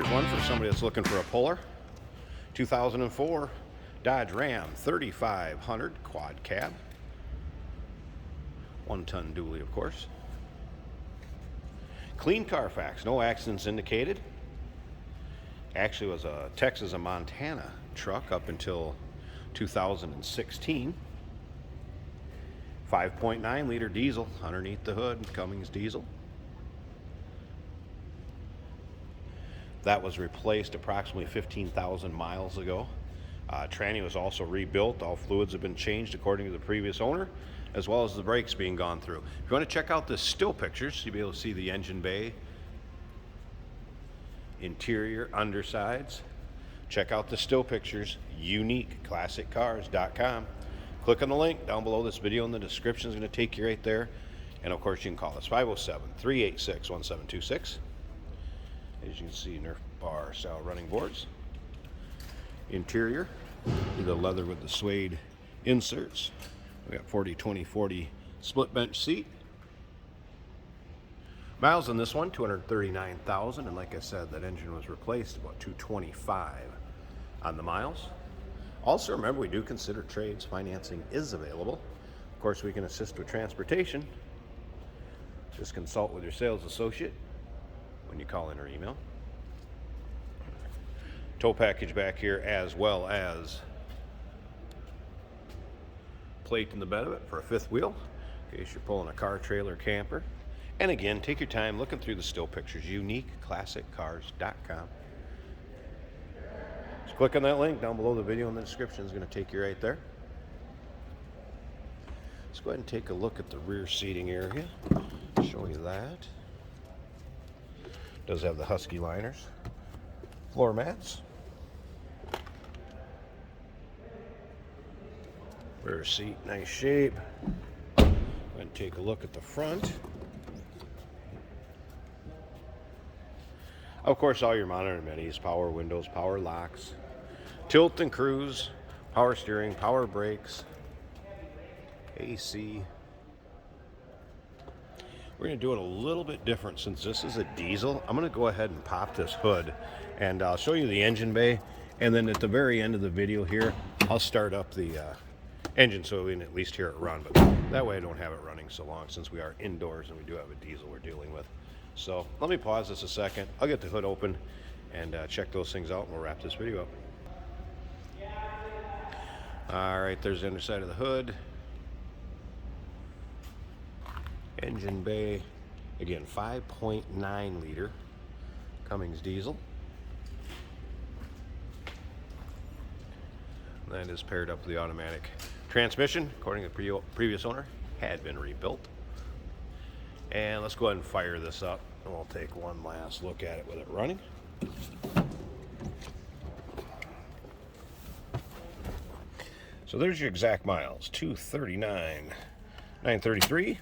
Here's one for somebody that's looking for a puller. 2004 Dodge Ram 3500 quad cab. 1-ton dually, of course. Clean Carfax, no accidents indicated. Actually was a Texas and Montana truck up until 2016. 5.9 liter diesel underneath the hood, Cummins diesel. That was replaced approximately 15,000 miles ago. Tranny was also rebuilt. All fluids have been changed according to the previous owner, as well as the brakes being gone through. If you want to check out the still pictures, you'll be able to see the engine bay, interior, undersides. Check out the still pictures, uniqueclassiccars.com. Click on the link down below this video in the description. Is going to take you right there. And of course, you can call us 507-386-1726. As you can see, Nerf bar style running boards. Interior, the leather with the suede inserts. We got 40-20-40 split bench seat. Miles on this one, 239,000, and like I said, that engine was replaced about 225 on the miles. Also, remember, we do consider trades. Financing is available. Of course, we can assist with transportation. Just consult with your sales associate when you call in or email. Tow package back here, as well as plate in the bed of it for a fifth wheel in case you're pulling a car, trailer, camper. And again, take your time looking through the still pictures, uniqueclassiccars.com. Just click on that link down below the video in the description. Is going to take you right there. Let's go ahead and take a look at the rear seating area. Show you that. Does have the Husky liners, floor mats. Rear seat, nice shape. Go ahead and take a look at the front. Of course, all your monitoring amenities, power windows, power locks, tilt and cruise, power steering, power brakes, AC. We're going to do it a little bit different since this is a diesel. I'm going to go ahead and pop this hood and I'll show you the engine bay, and then at the very end of the video here I'll start up the engine so we can at least hear it run, but that way I don't have it running so long since we are indoors and we do have a diesel we're dealing with. So let me pause this a second. I'll get the hood open and check those things out, and we'll wrap this video up. All right, there's the underside of the hood. Engine bay, again, 5.9 liter Cummins diesel. That is paired up with the automatic transmission, according to the previous owner, had been rebuilt. And let's go ahead and fire this up, and we'll take one last look at it with it running. So there's your exact miles, 239,933.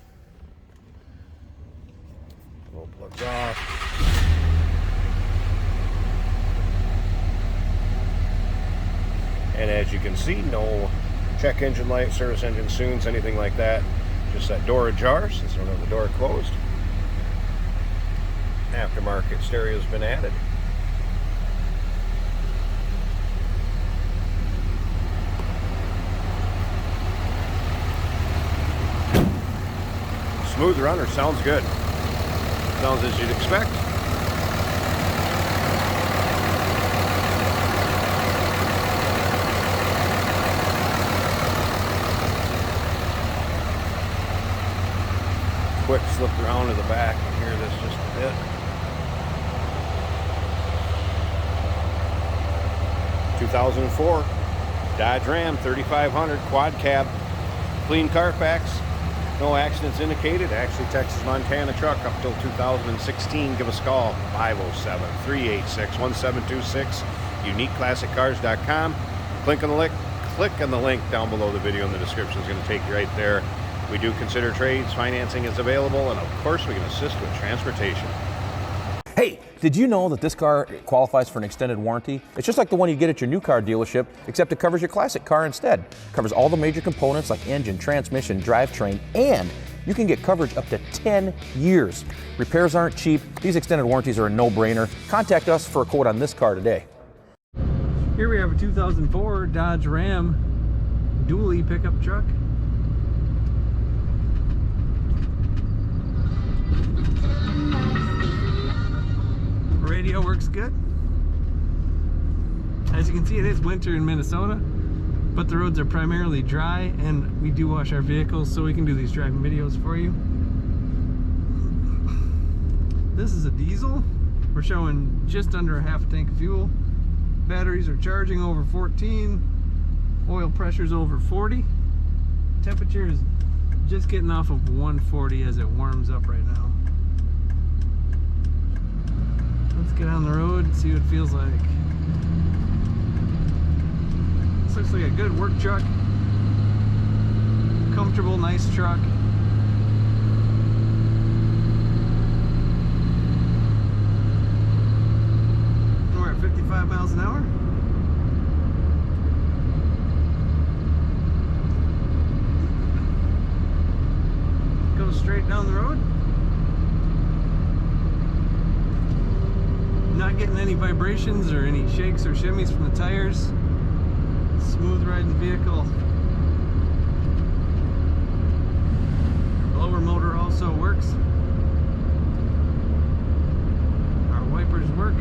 Roll plugs off. And as you can see, no check engine light, service engine soons, anything like that. Just that door ajar, since we don't have the door closed. Aftermarket stereo's been added. Smooth runner, sounds good. Sounds as you'd expect. Quick slip around to the back and hear this just a bit. (2004) Dodge Ram 3500 quad cab, clean Carfax, no accidents indicated. Actually, Texas Montana truck up till 2016. Give us a call, 507-386-1726. uniqueclassiccars.com. Click on the link down below the video in the description. Is going to take you right there. We do consider trades, financing is available, and of course we can assist with transportation. Hey, did you know that this car qualifies for an extended warranty? It's just like the one you get at your new car dealership, except it covers your classic car instead. It covers all the major components like engine, transmission, drivetrain, and you can get coverage up to 10 years. Repairs aren't cheap. These extended warranties are a no-brainer. Contact us for a quote on this car today. Here we have a 2004 Dodge Ram dually pickup truck. Radio works good. As you can see, it is winter in Minnesota, but the roads are primarily dry, and we do wash our vehicles so we can do these driving videos for you. This is a diesel. We're showing just under a half tank of fuel. Batteries are charging over 14. Oil pressure's over 40. Temperature is just getting off of 140 as it warms up right now. Let's get on the road and see what it feels like. This looks like a good work truck. Comfortable, nice truck. We're at 55 miles an hour. Goes straight down the road. Not getting any vibrations or any shakes or shimmies from the tires. Smooth riding vehicle. Blower motor also works. Our wipers work.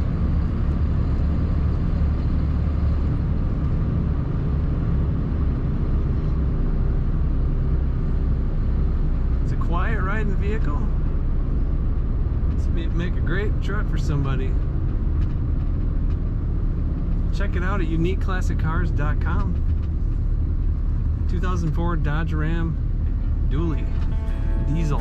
It's a quiet riding vehicle. This would make a great truck for somebody. Check it out at uniqueclassiccars.com. 2004 Dodge Ram dually diesel.